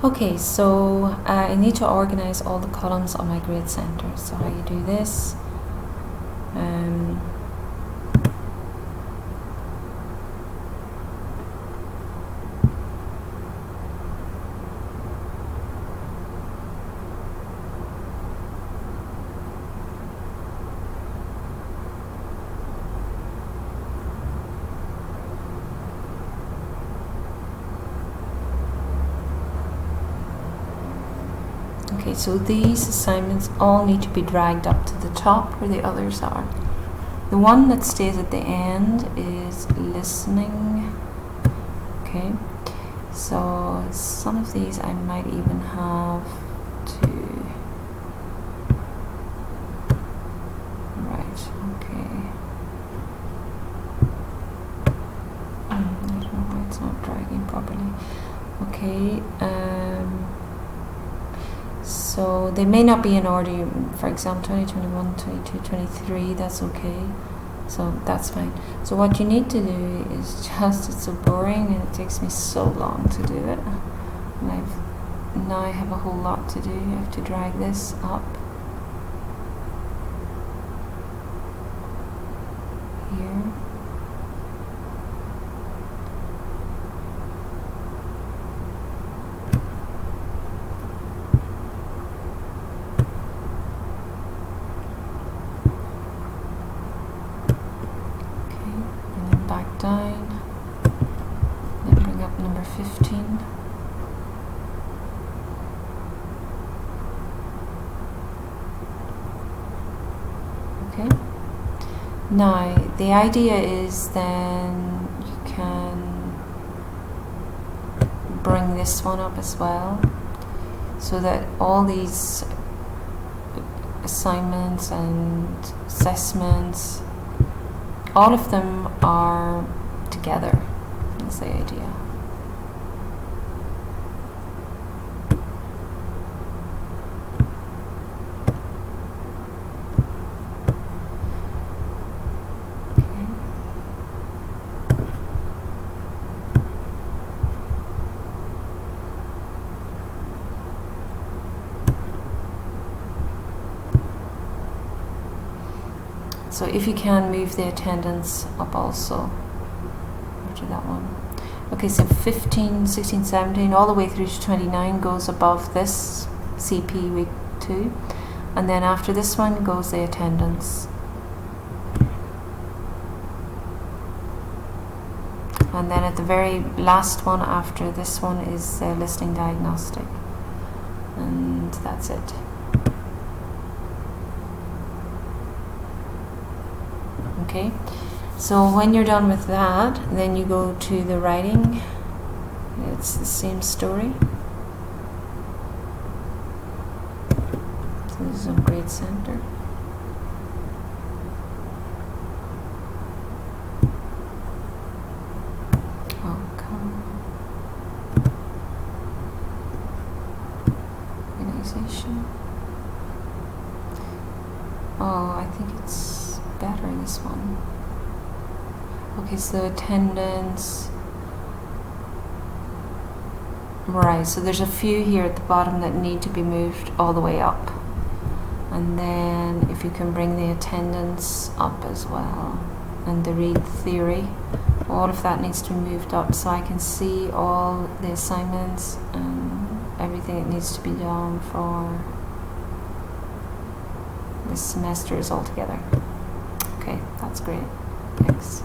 Okay, so I need to organize all the columns on my grade center. So how you do this? Okay, so these assignments all need to be dragged up to the top where the others are. The one that stays at the end is listening. Okay, so some of these I might even have to. Right, okay. I don't know why it's not dragging properly. Okay, so they may not be in order, for example 20, 21, 22, 23, that's okay. So that's fine. So what you need to do is just, it's so boring and it takes me so long to do it. And now I have a whole lot to do. I have to drag this up here. Down, then bring up number 15. Okay. Now the idea is then you can bring this one up as well, so that all these assignments and assessments, all of them are together. That's the idea. So if you can, move the attendance up also after that one. Okay, so 15, 16, 17, all the way through to 29 goes above this CP week 2. And then after this one goes the attendance. And then at the very last one after this one is listening diagnostic. And that's it. Okay, so when you're done with that, then you go to the writing. It's the same story. So this is on grade center. Oh, come on. Organization. Oh, I think it's better, this one. Okay, so attendance. Right, so there's a few here at the bottom that need to be moved all the way up. And then if you can bring the attendance up as well. And the read theory. All of that needs to be moved up so I can see all the assignments and everything that needs to be done for this semester is all together. Okay, that's great. Thanks.